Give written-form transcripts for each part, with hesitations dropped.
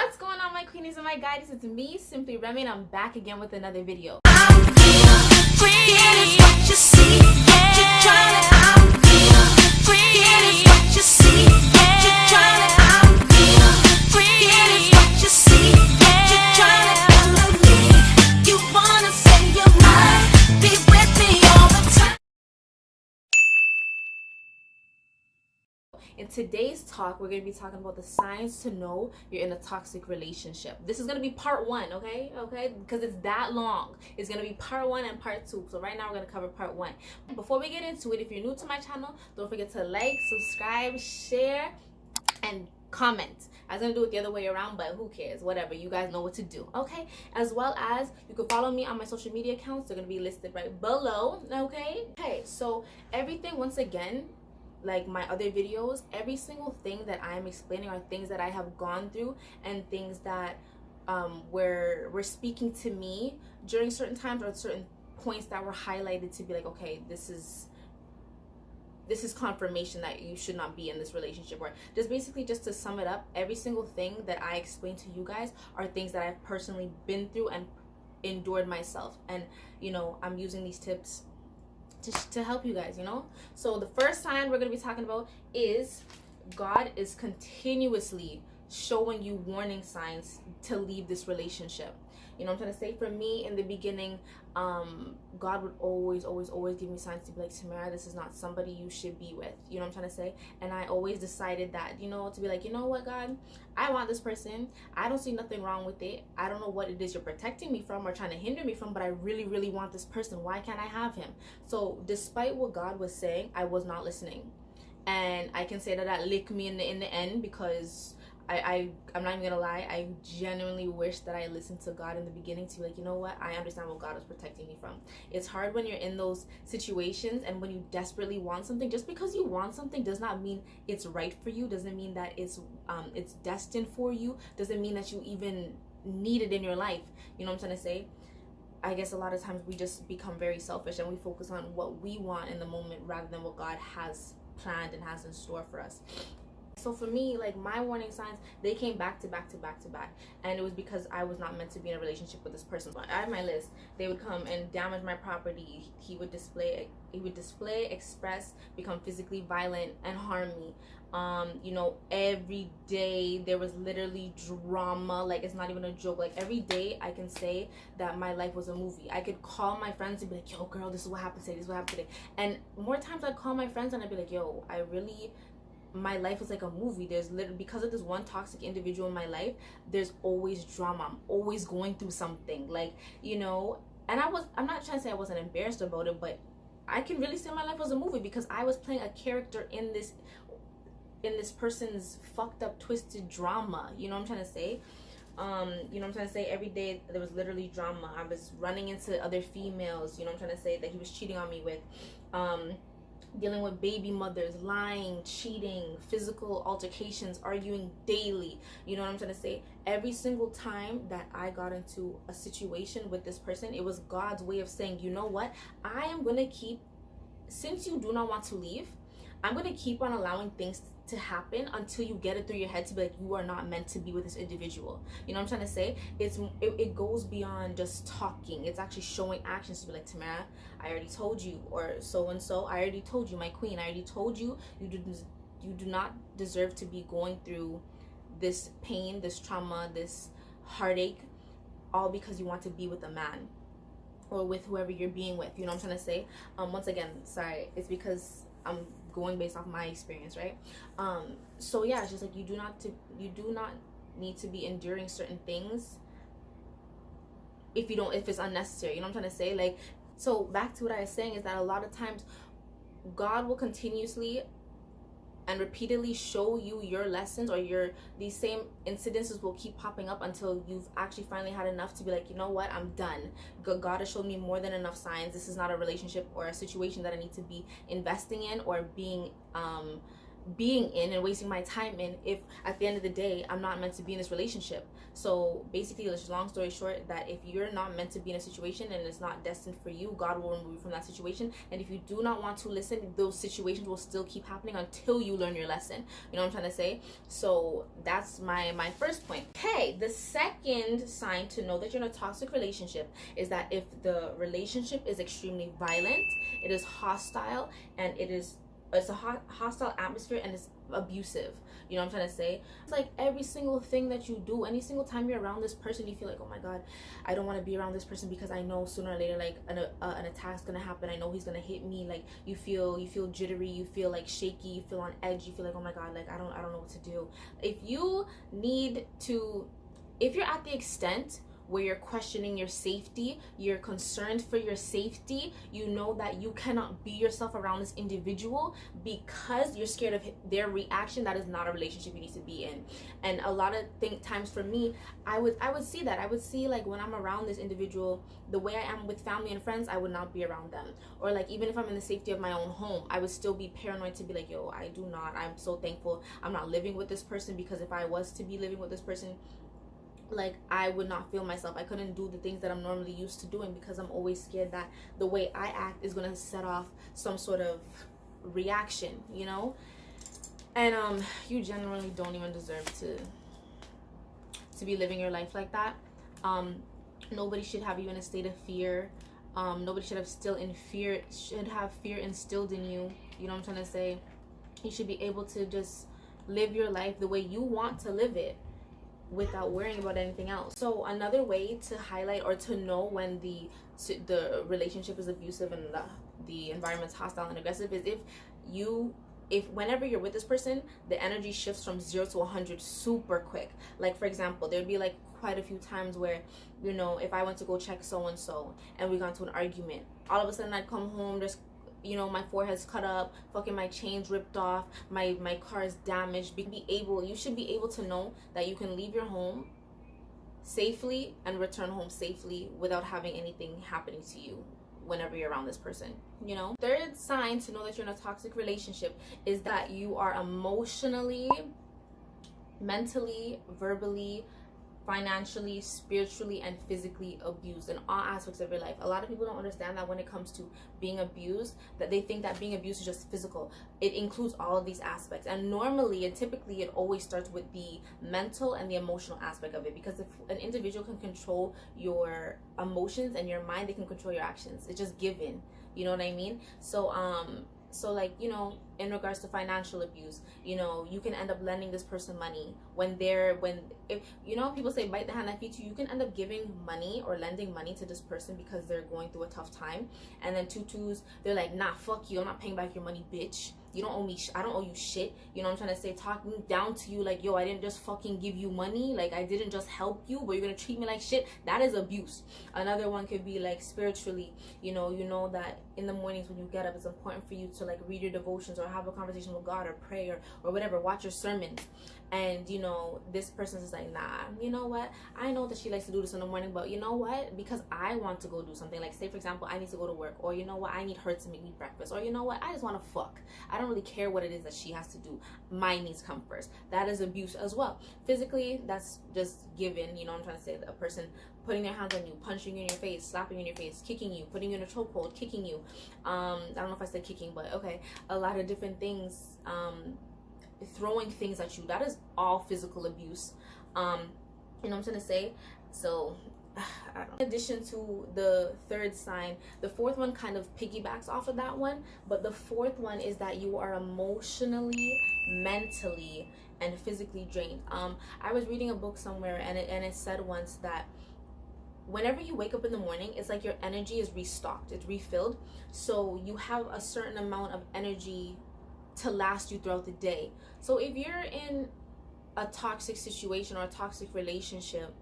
What's going on, my queenies and my guys? It's me, Simply Remy, and I'm back again with another video. In today's talk, we're going to be talking about the signs to know you're in a toxic relationship. This is going to be part one, okay? Because it's that long. It's going to be part one and part two. So right now we're going to cover part one. Before we get into it, if you're new to my channel, don't forget to like, subscribe, share, and comment. I was going to do it the other way around, but who cares? Whatever. You guys know what to do, okay? As well as you can follow me on my social media accounts. They're going to be listed right below, okay? Okay, so everything, once again, like my other videos, every single thing that I am explaining are things that I have gone through and things that were speaking to me during certain times or certain points that were highlighted to be like, okay, this is confirmation that you should not be in this relationship. Or just basically, just to sum it up, every single thing that I explain to you guys are things that I've personally been through and endured myself, and you know, I'm using these tips to help you guys, you know. So the first sign we're going to be talking about is God is continuously showing you warning signs to leave this relationship. You know what I'm trying to say? For me, in the beginning, God would always give me signs to be like, Tamara, this is not somebody you should be with. You know what I'm trying to say? And I always decided that, you know, to be like, you know what, God, I want this person. I don't see nothing wrong with it. I don't know what it is you're protecting me from or trying to hinder me from, but I really want this person. Why can't I have him? So despite what God was saying, I was not listening. And I can say that licked me in the end, because I'm not even gonna lie, I genuinely wish that I listened to God in the beginning to be like, you know what, I understand what God is protecting me from. It's hard when you're in those situations and when you desperately want something. Just because you want something does not mean it's right for you, doesn't mean that it's destined for you, doesn't mean that you even need it in your life. You know what I'm trying to say? I guess a lot of times we just become very selfish and we focus on what we want in the moment rather than what God has planned and has in store for us. So for me, like, my warning signs, they came back to back, and it was because I was not meant to be in a relationship with this person. So I have my list. They would come and damage my property. He would display, express, become physically violent, and harm me. You know, every day there was literally drama. Like, it's not even a joke. Like, every day I can say that my life was a movie. I could call my friends and be like, yo, girl, this is what happened today, this is what happened today. And more times I'd call my friends and I'd be like, yo, my life is like a movie. There's literally, because of this one toxic individual in my life, there's always drama. I'm always going through something, like, you know. And I'm not trying to say I wasn't embarrassed about it, but I can really say my life was a movie because I was playing a character in this person's fucked up, twisted drama. You know what I'm trying to say? You know what I'm trying to say? Every day there was literally drama. I was running into other females, you know what I'm trying to say, that he was cheating on me with. Dealing with baby mothers, lying, cheating, physical altercations, arguing daily. You know what I'm trying to say? Every single time that I got into a situation with this person, it was God's way of saying, you know what? I am going to keep, since you do not want to leave, I'm going to keep on allowing things to happen until you get it through your head to be like, you are not meant to be with this individual. You know what I'm trying to say? It goes beyond just talking. It's actually showing actions to be like, Tamara, I already told you, or so and so, I already told you, my queen, I already told you, you do not deserve to be going through this pain, this trauma, this heartache, all because you want to be with a man or with whoever you're being with. You know what I'm trying to say? Once again, sorry, it's because I'm going based off my experience, right? So yeah, it's just like, you do not need to be enduring certain things if it's unnecessary. You know what I'm trying to say? Like, so back to what I was saying is that a lot of times God will continuously and repeatedly show you your lessons, or these same incidences will keep popping up until you've actually finally had enough to be like, you know what, I'm done. God has shown me more than enough signs. This is not a relationship or a situation that I need to be investing in or being being in and wasting my time in if at the end of the day I'm not meant to be in this relationship. So basically, just long story short, that if you're not meant to be in a situation and it's not destined for you, God will remove you from that situation. And if you do not want to listen, those situations will still keep happening until you learn your lesson. You know what I'm trying to say? So that's my first point. Okay, the second sign to know that you're in a toxic relationship is that if the relationship is extremely violent, it is hostile, and it's a hostile atmosphere, and it's abusive. You know what I'm trying to say? It's like every single thing that you do, any single time you're around this person, you feel like, oh my God, I don't want to be around this person because I know sooner or later like an attack's gonna happen. I know he's gonna hit me. Like you feel jittery, you feel like shaky, you feel on edge, you feel like, oh my God, like I don't know what to do. If you're at the extent where you're questioning your safety, you're concerned for your safety, you know that you cannot be yourself around this individual because you're scared of their reaction, that is not a relationship you need to be in. And a lot of times for me, I would see that. I would see like when I'm around this individual, the way I am with family and friends, I would not be around them. Or like even if I'm in the safety of my own home, I would still be paranoid to be like, yo, I'm so thankful I'm not living with this person, because if I was to be living with this person, like I would not feel myself. I couldn't do the things that I'm normally used to doing because I'm always scared that the way I act is gonna set off some sort of reaction, you know? And you generally don't even deserve to be living your life like that. Nobody should have you in a state of fear. Nobody should have fear instilled in you. You know what I'm trying to say? You should be able to just live your life the way you want to live it, without worrying about anything else. So another way to highlight or to know when the relationship is abusive and the environment's hostile and aggressive is if whenever you're with this person, the energy shifts from 0 to 100 super quick. Like for example, there'd be like quite a few times where, you know, if I went to go check so and so and we got into an argument, all of a sudden I'd come home, there's, you know, my forehead's cut up, fucking my chain's ripped off, my car is damaged. You should be able to know that you can leave your home safely and return home safely without having anything happening to you whenever you're around this person, you know? Third sign to know that you're in a toxic relationship is that you are emotionally, mentally, verbally, financially, spiritually, and physically abused in all aspects of your life. A lot of people don't understand that when it comes to being abused, that they think that being abused is just physical. It includes all of these aspects, and normally and typically it always starts with the mental and the emotional aspect of it, because if an individual can control your emotions and your mind, they can control your actions. It's just given, you know what I mean? So like, you know, in regards to financial abuse, you know, you can end up lending this person money if you know, people say bite the hand that feeds you. You can end up giving money or lending money to this person because they're going through a tough time, and then they're like, nah, fuck you, I'm not paying back your money, bitch. You don't owe me I don't owe you shit. You know what I'm trying to say? Talking down to you like, yo, I didn't just fucking give you money, like I didn't just help you, but you're gonna treat me like shit. That is abuse. Another one could be like spiritually, you know that in the mornings when you get up, it's important for you to like read your devotions or have a conversation with God or pray or whatever, watch your sermons. And you know, this person's just like, nah, you know what, I know that she likes to do this in the morning, but you know what, because I want to go do something, like say for example, I need to go to work, or you know what, I need her to make me breakfast, or you know what, I just want to fuck. I don't really care what it is that she has to do. My needs come first. That is abuse as well. Physically, that's just given, you know what I'm trying to say, a person putting their hands on you, punching you in your face, slapping you in your face, kicking you, putting you in a chokehold, kicking you. I don't know if I said kicking, but okay, a lot of different things. Throwing things at you, that is all physical abuse. You know what I'm trying to say? So in addition to the third sign, the fourth one kind of piggybacks off of that one, but the fourth one is that you are emotionally, mentally, and physically drained. I was reading a book somewhere, and it said once that whenever you wake up in the morning, it's like your energy is restocked, it's refilled, so you have a certain amount of energy to last you throughout the day. So if you're in a toxic situation or a toxic relationship,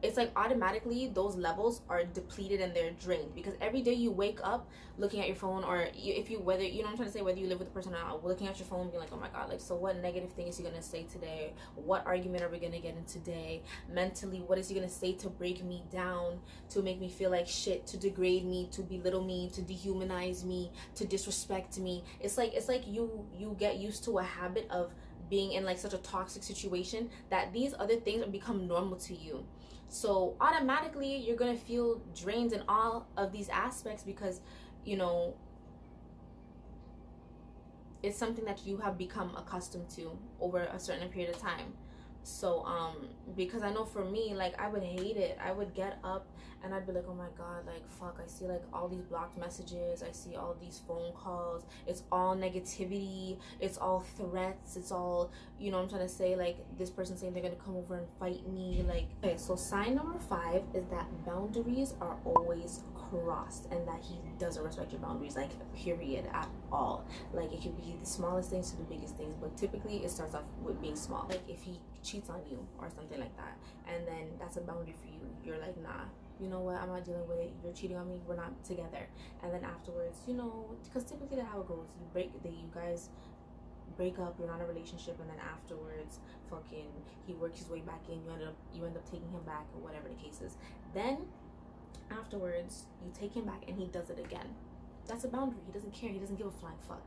it's like automatically those levels are depleted and they're drained, because every day you wake up looking at your phone, or if you, whether, you know what I'm trying to say, whether you live with the person or not, looking at your phone being like, oh my god, like, so what negative thing is he gonna say today? What argument are we gonna get in today? Mentally, what is he gonna say to break me down, to make me feel like shit, to degrade me, to belittle me, to dehumanize me, to disrespect me? It's like you get used to a habit of being in like such a toxic situation that these other things become normal to you. So automatically you're gonna feel drained in all of these aspects, because, you know, it's something that you have become accustomed to over a certain period of time. So because I know for me, like, I would hate it. I would get up and I'd be like, oh my god, like, fuck, I see like all these blocked messages, I see all these phone calls, it's all negativity, it's all threats, it's all, you know what I'm trying to say, like, this person saying they're gonna come over and fight me. Like, okay, so sign number 5 is that boundaries are always crossed, and that he doesn't respect your boundaries, like, period, at all. Like, it could be the smallest things to the biggest things, but typically it starts off with being small. Like, if he cheats on you or something like that, and then that's a boundary for you, you're like, nah, you know what, I'm not dealing with it, you're cheating on me, we're not together. And then afterwards, you know, because typically that's how it goes, you guys break up, you're not in a relationship, and then afterwards fucking he works his way back in, you end up taking him back, or whatever the case is. Then afterwards you take him back and he does it again. That's a boundary. He doesn't care, he doesn't give a flying fuck.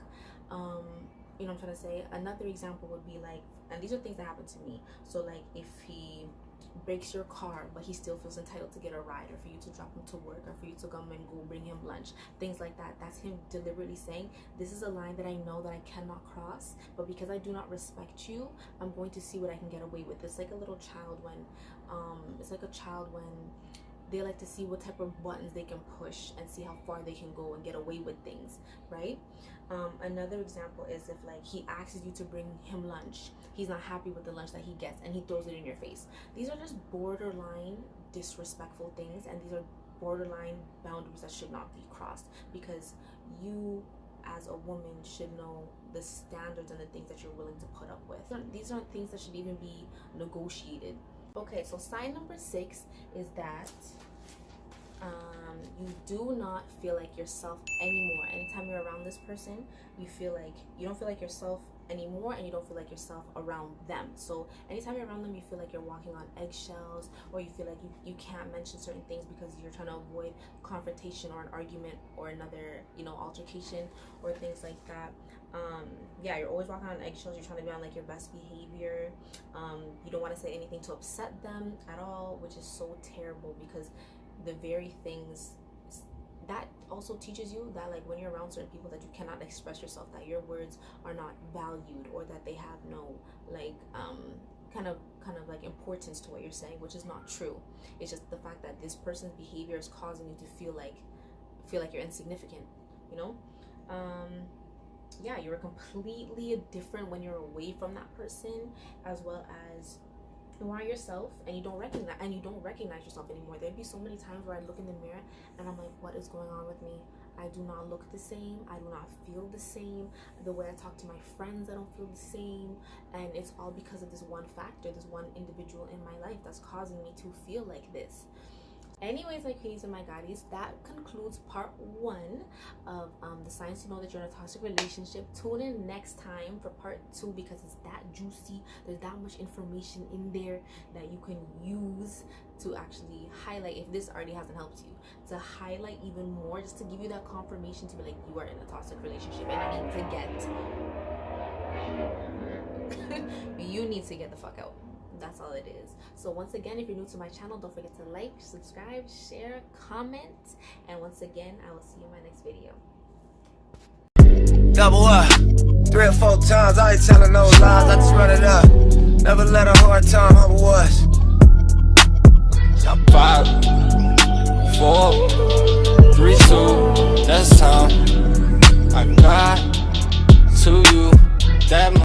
You know what I'm trying to say? Another example would be like, and these are things that happen to me, so like, if he breaks your car but he still feels entitled to get a ride, or for you to drop him to work, or for you to come and go bring him lunch, things like that, that's him deliberately saying, this is a line that I know that I cannot cross, but because I do not respect you, I'm going to see what I can get away with. It's like a little child when they like to see what type of buttons they can push and see how far they can go and get away with things, right? Another example is if like he asks you to bring him lunch, he's not happy with the lunch that he gets and he throws it in your face. These are just borderline disrespectful things, and these are borderline boundaries that should not be crossed, because you as a woman should know the standards and the things that you're willing to put up with. These aren't things that should even be negotiated. Okay, so sign number 6 is that you do not feel like yourself anymore. Anytime you're around this person, you don't feel like yourself anymore, and you don't feel like yourself around them. So anytime you're around them, you feel like you're walking on eggshells, or you feel like you can't mention certain things because you're trying to avoid confrontation or an argument or another, you know, altercation or things like that. Yeah, you're always walking on eggshells. You're trying to be on like your best behavior. You don't want to say anything to upset them at all, which is so terrible, because the very things that also teaches you that, like, when you're around certain people, that you cannot express yourself, that your words are not valued, or that they have no like kind of like importance to what you're saying, which is not true. It's just the fact that this person's behavior is causing you to feel like you're insignificant, you know. Yeah, you're completely different when you're away from that person, as well as you are yourself, and you don't recognize yourself anymore. There'd be so many times where I look in the mirror and I'm like, what is going on with me? I do not look the same, I do not feel the same. The way I talk to my friends, I don't feel the same, and it's all because of this one factor, this one individual in my life that's causing me to feel like this. Anyways, my queenies and my goddies, that concludes part 1 of the signs to know that you're in a toxic relationship. Tune in next time for part 2, because it's that juicy. There's that much information in there that you can use to actually highlight, if this already hasn't helped you, to highlight even more, just to give you that confirmation to be like, you are in a toxic relationship and you need to get the fuck out. That's all it is. So once again, if you're new to my channel, don't forget to like, subscribe, share, comment, and once again, I will see you in my next video. Double up 3 or 4 times, I ain't telling no lies, I just run it up. Never let a hard time humble us. 5, 4, 3, 2, that's time. I got to you that